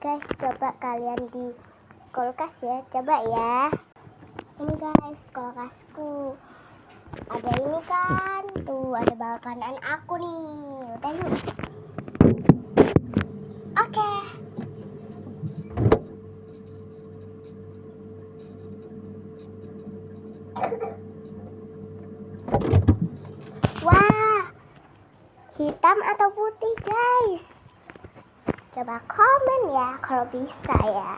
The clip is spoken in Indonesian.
Guys, coba kalian di kulkas ya, coba ya. Ini guys, kulkasku. Ada ini kan, tuh ada makanan aku nih. Udah yuk. Oke. Wah, hitam atau putih guys? Coba komen ya kalau bisa ya.